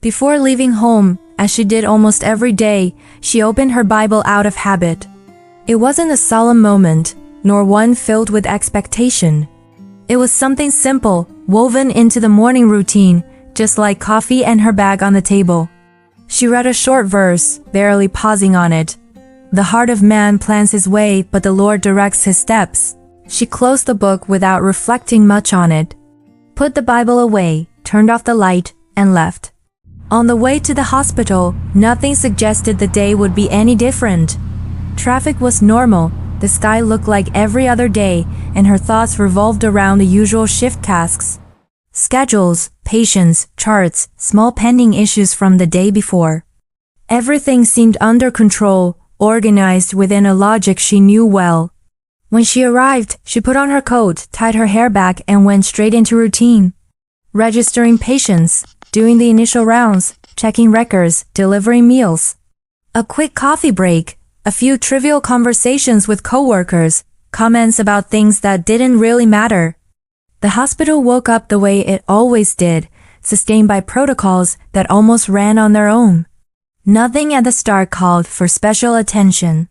Before leaving home, as she did almost every day, she opened her Bible out of habit. It wasn't a solemn moment, nor one filled with expectation. It was something simple, woven into the morning routine, just like coffee and her bag on the table. She read a short verse, barely pausing on it. The heart of man plans his way, but the Lord directs his steps. She closed the book without reflecting much on it, put the Bible away, turned off the light, and left. On the way to the hospital, nothing suggested the day would be any different. Traffic was normal, the sky looked like every other day, and her thoughts revolved around the usual shift tasks. Schedules, patients, charts, small pending issues from the day before. Everything seemed under control, organized within a logic she knew well. When she arrived, she put on her coat, tied her hair back, and went straight into routine. Registering patients, doing the initial rounds, checking records, delivering meals. A quick coffee break, a few trivial conversations with coworkers, comments about things that didn't really matter. The hospital woke up the way it always did, sustained by protocols that almost ran on their own. Nothing at the start called for special attention.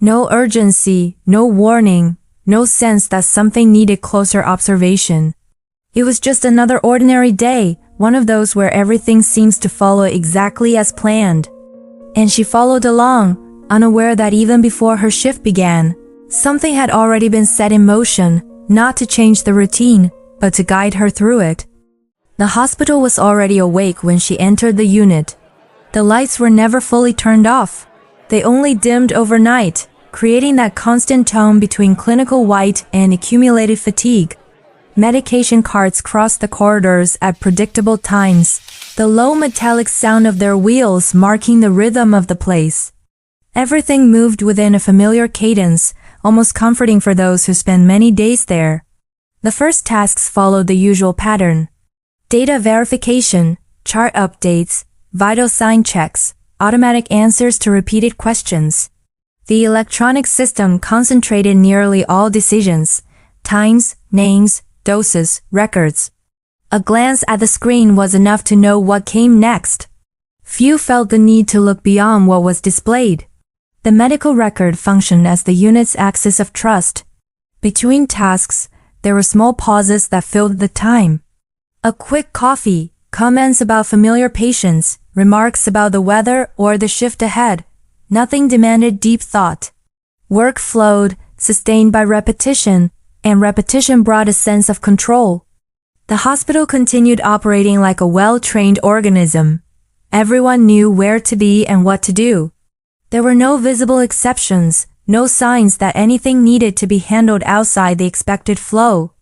No urgency, no warning, no sense that something needed closer observation. It was just another ordinary day, one of those where everything seems to follow exactly as planned. And she followed along, unaware that even before her shift began, something had already been set in motion, not to change the routine, but to guide her through it. The hospital was already awake when she entered the unit. The lights were never fully turned off. They only dimmed overnight, creating that constant tone between clinical white and accumulated fatigue. Medication carts crossed the corridors at predictable times, the low metallic sound of their wheels marking the rhythm of the place. Everything moved within a familiar cadence, almost comforting for those who spend many days there. The first tasks followed the usual pattern. Data verification, chart updates, vital sign checks, automatic answers to repeated questions. The electronic system concentrated nearly all decisions, times, names, doses, records. A glance at the screen was enough to know what came next. Few felt the need to look beyond what was displayed. The medical record functioned as the unit's axis of trust. Between tasks, there were small pauses that filled the time. A quick coffee, comments about familiar patients, remarks about the weather or the shift ahead. Nothing demanded deep thought. Work flowed, sustained by repetition, and repetition brought a sense of control. The hospital continued operating like a well-trained organism. Everyone knew where to be and what to do. There were no visible exceptions, no signs that anything needed to be handled outside the expected flow.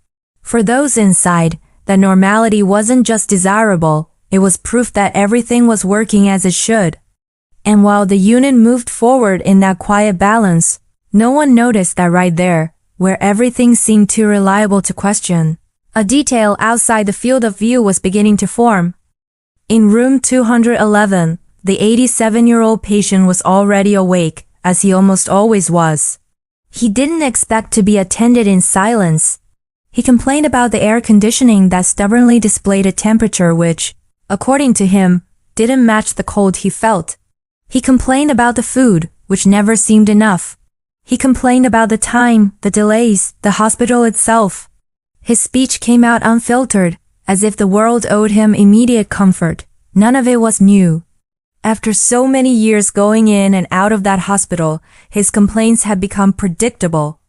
For those inside, that normality wasn't just desirable, it was proof that everything was working as it should. And while the unit moved forward in that quiet balance, no one noticed that right there, where everything seemed too reliable to question, a detail outside the field of view was beginning to form. In room 211, the 87-year-old patient was already awake, as he almost always was. He didn't expect to be attended in silence. He complained about the air conditioning that stubbornly displayed a temperature which, according to him, didn't match the cold he felt. He complained about the food, which never seemed enough. He complained about the time, the delays, the hospital itself. His speech came out unfiltered, as if the world owed him immediate comfort. None of it was new. After so many years going in and out of that hospital, his complaints had become predictable.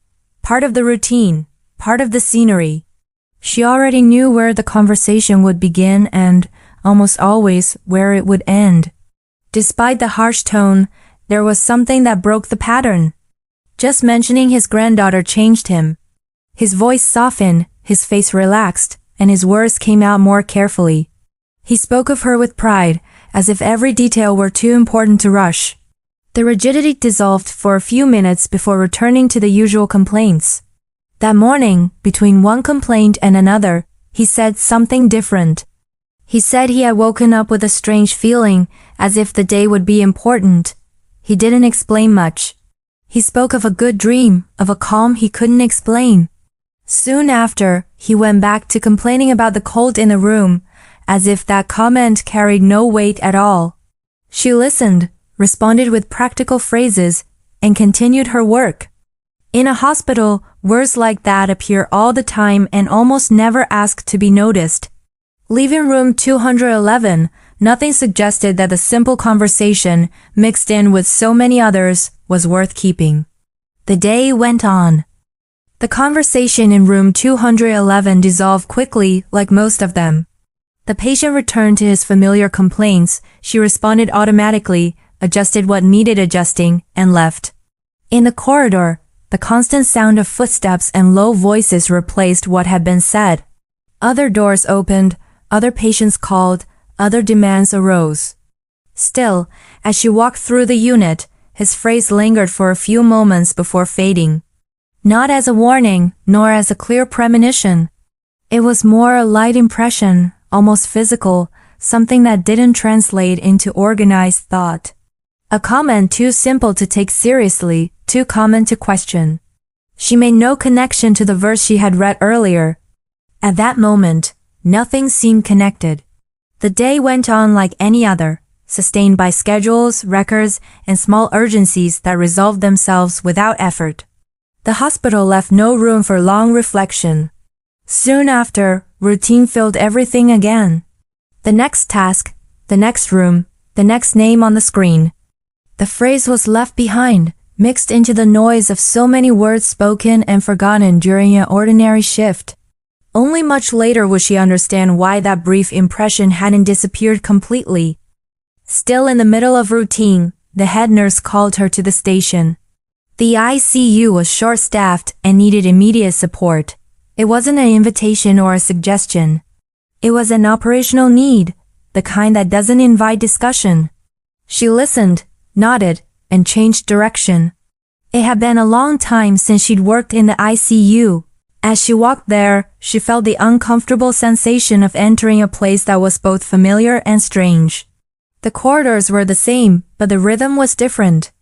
Part of the routine, part of the scenery. She already knew where the conversation would begin and, almost always, where it would end. Despite the harsh tone, there was something that broke the pattern. Just mentioning his granddaughter changed him. His voice softened, his face relaxed, and his words came out more carefully. He spoke of her with pride, as if every detail were too important to rush. The rigidity dissolved for a few minutes before returning to the usual complaints. That morning, between one complaint and another, he said something different. He said he had woken up with a strange feeling, as if the day would be important. He didn't explain much. He spoke of a good dream, of a calm he couldn't explain. Soon after, he went back to complaining about the cold in the room, as if that comment carried no weight at all. She listened, responded with practical phrases, and continued her work. In a hospital, words like that appear all the time and almost never ask to be noticed. Leaving room 211, nothing suggested that the simple conversation, mixed in with so many others, was worth keeping. The day went on. The conversation in room 211 dissolved quickly, like most of them. The patient returned to his familiar complaints, she responded automatically, adjusted what needed adjusting, and left. In the corridor, the constant sound of footsteps and low voices replaced what had been said. Other doors opened, other patients called, other demands arose. Still, as she walked through the unit, his phrase lingered for a few moments before fading. Not as a warning, nor as a clear premonition. It was more a light impression, almost physical, something that didn't translate into organized thought. A comment too simple to take seriously, too common to question. She made no connection to the verse she had read earlier. At that moment, nothing seemed connected. The day went on like any other, sustained by schedules, records, and small urgencies that resolved themselves without effort. The hospital left no room for long reflection. Soon after, routine filled everything again. The next task, the next room, the next name on the screen. The phrase was left behind, mixed into the noise of so many words spoken and forgotten during an ordinary shift. Only much later would she understand why that brief impression hadn't disappeared completely. Still in the middle of routine, the head nurse called her to the station. The ICU was short-staffed and needed immediate support. It wasn't an invitation or a suggestion. It was an operational need, the kind that doesn't invite discussion. She listened, nodded, and changed direction. It had been a long time since she'd worked in the ICU. As she walked there, she felt the uncomfortable sensation of entering a place that was both familiar and strange. The corridors were the same, but the rhythm was different.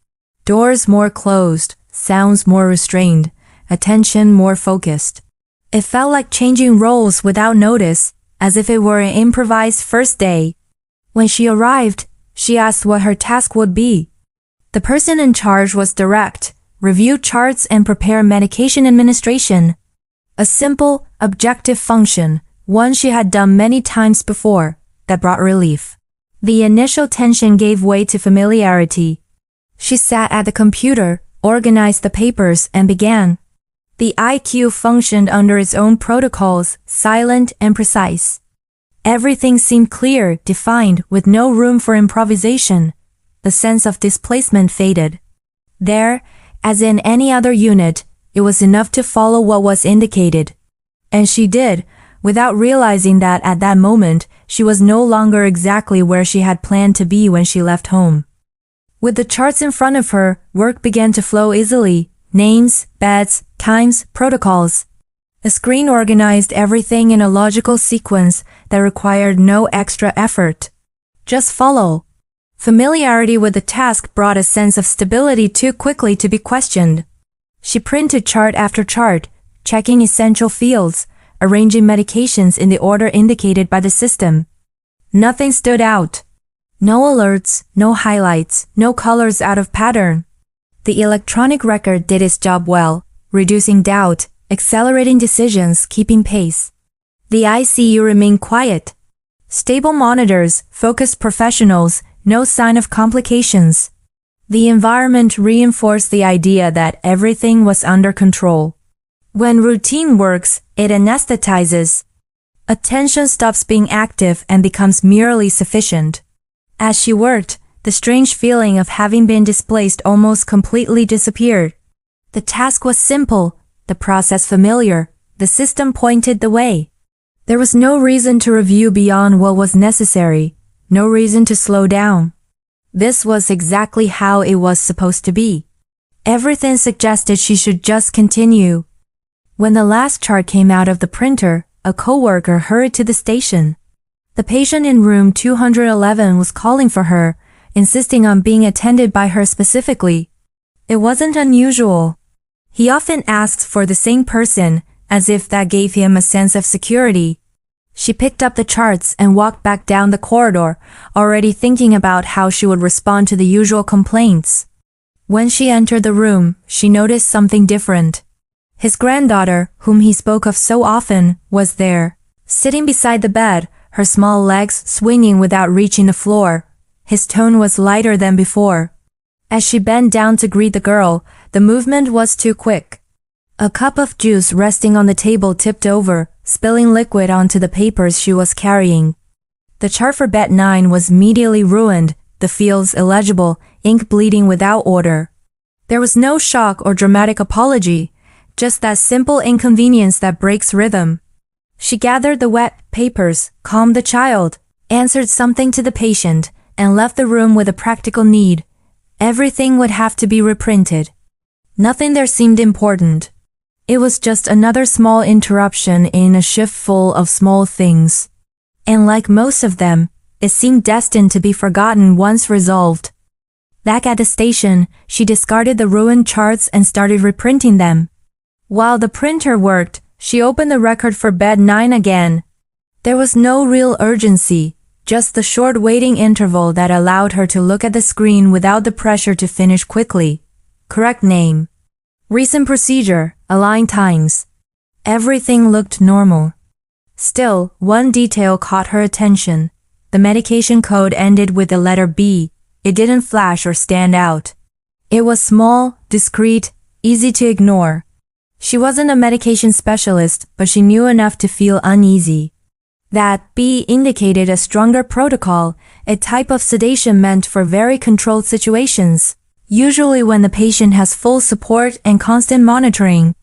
Doors more closed, sounds more restrained, attention more focused. It felt like changing roles without notice, as if it were an improvised first day. When she arrived, she asked what her task would be. The person in charge was direct, review charts and prepare medication administration. A simple, objective function, one she had done many times before, that brought relief. The initial tension gave way to familiarity. She sat at the computer, organized the papers, and began. The IQ functioned under its own protocols, silent and precise. Everything seemed clear, defined, with no room for improvisation. The sense of displacement faded. There, as in any other unit, it was enough to follow what was indicated. And she did, without realizing that at that moment, she was no longer exactly where she had planned to be when she left home. With the charts in front of her, work began to flow easily. Names, beds, times, protocols. A screen organized everything in a logical sequence that required no extra effort. Just follow. Familiarity with the task brought a sense of stability too quickly to be questioned. She printed chart after chart, checking essential fields, arranging medications in the order indicated by the system. Nothing stood out. No alerts, no highlights, no colors out of pattern. The electronic record did its job well, reducing doubt, accelerating decisions, keeping pace. The ICU remained quiet. Stable monitors, focused professionals, no sign of complications. The environment reinforced the idea that everything was under control. When routine works, it anesthetizes. Attention stops being active and becomes merely sufficient. As she worked, the strange feeling of having been displaced almost completely disappeared. The task was simple, the process familiar, the system pointed the way. There was no reason to review beyond what was necessary, no reason to slow down. This was exactly how it was supposed to be. Everything suggested she should just continue. When the last chart came out of the printer, a coworker hurried to the station. The patient in room 211 was calling for her, insisting on being attended by her specifically. It wasn't unusual. He often asked for the same person, as if that gave him a sense of security. She picked up the charts and walked back down the corridor, already thinking about how she would respond to the usual complaints. When she entered the room, she noticed something different. His granddaughter, whom he spoke of so often, was there, sitting beside the bed, her small legs swinging without reaching the floor. His tone was lighter than before. As she bent down to greet the girl, the movement was too quick. A cup of juice resting on the table tipped over, spilling liquid onto the papers she was carrying. The chart for bed 9 was immediately ruined, the fields illegible, ink bleeding without order. There was no shock or dramatic apology, just that simple inconvenience that breaks rhythm. She gathered the wet papers, calmed the child, answered something to the patient, and left the room with a practical need. Everything would have to be reprinted. Nothing there seemed important. It was just another small interruption in a shift full of small things. And like most of them, it seemed destined to be forgotten once resolved. Back at the station, she discarded the ruined charts and started reprinting them. While the printer worked, she opened the record for bed 9 again. There was no real urgency, just the short waiting interval that allowed her to look at the screen without the pressure to finish quickly. Correct name. Recent procedure, align times. Everything looked normal. Still, one detail caught her attention. The medication code ended with the letter B. It didn't flash or stand out. It was small, discreet, easy to ignore. She wasn't a medication specialist, but she knew enough to feel uneasy. That B indicated a stronger protocol, a type of sedation meant for very controlled situations, usually when the patient has full support and constant monitoring.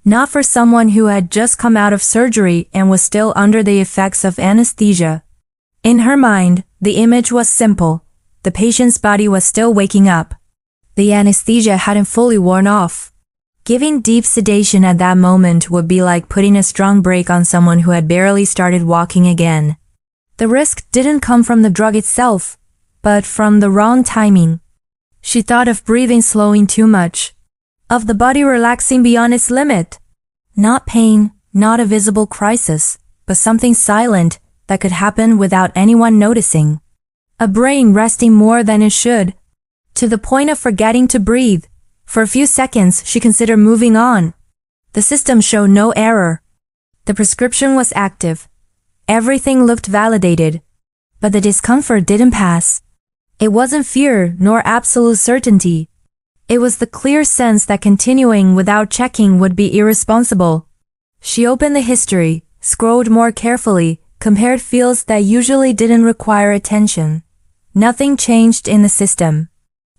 Not for someone who had just come out of surgery and was still under the effects of anesthesia. In her mind, the image was simple. The patient's body was still waking up. The anesthesia hadn't fully worn off. Giving deep sedation at that moment would be like putting a strong brake on someone who had barely started walking again. The risk didn't come from the drug itself, but from the wrong timing. She thought of breathing slowing too much, of the body relaxing beyond its limit. Not pain, not a visible crisis, but something silent that could happen without anyone noticing. A brain resting more than it should, to the point of forgetting to breathe. For a few seconds, she considered moving on. The system showed no error. The prescription was active. Everything looked validated. But the discomfort didn't pass. It wasn't fear nor absolute certainty. It was the clear sense that continuing without checking would be irresponsible. She opened the history, scrolled more carefully, compared fields that usually didn't require attention. Nothing changed in the system.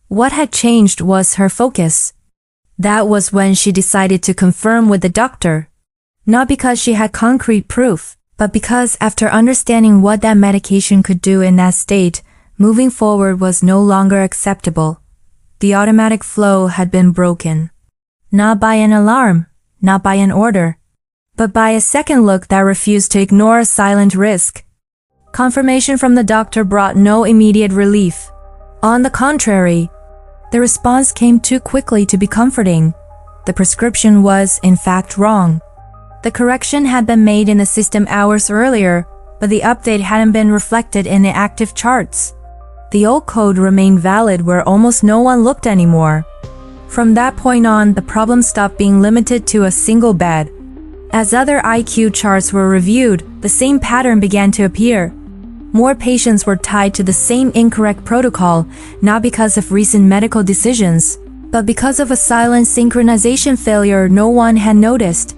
What had changed was her focus. That was when she decided to confirm with the doctor. Not because she had concrete proof, but because after understanding what that medication could do in that state, moving forward was no longer acceptable. The automatic flow had been broken. Not by an alarm, not by an order, but by a second look that refused to ignore a silent risk. Confirmation from the doctor brought no immediate relief. On the contrary, the response came too quickly to be comforting. The prescription was, in fact, wrong. The correction had been made in the system hours earlier, but the update hadn't been reflected in the active charts. The old code remained valid where almost no one looked anymore. From that point on, the problem stopped being limited to a single bed. As other IQ charts were reviewed, the same pattern began to appear. More patients were tied to the same incorrect protocol, not because of recent medical decisions, but because of a silent synchronization failure no one had noticed.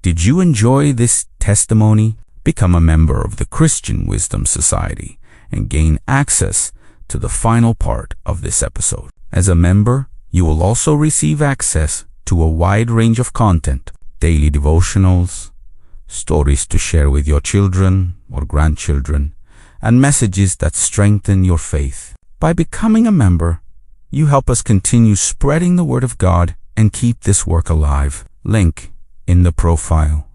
Did you enjoy this testimony? Become a member of the Christian Wisdom Society and gain access to the final part of this episode. As a member, you will also receive access to a wide range of content, daily devotionals, stories to share with your children or grandchildren, and messages that strengthen your faith. By becoming a member, you help us continue spreading the Word of God and keep this work alive. Link in the profile.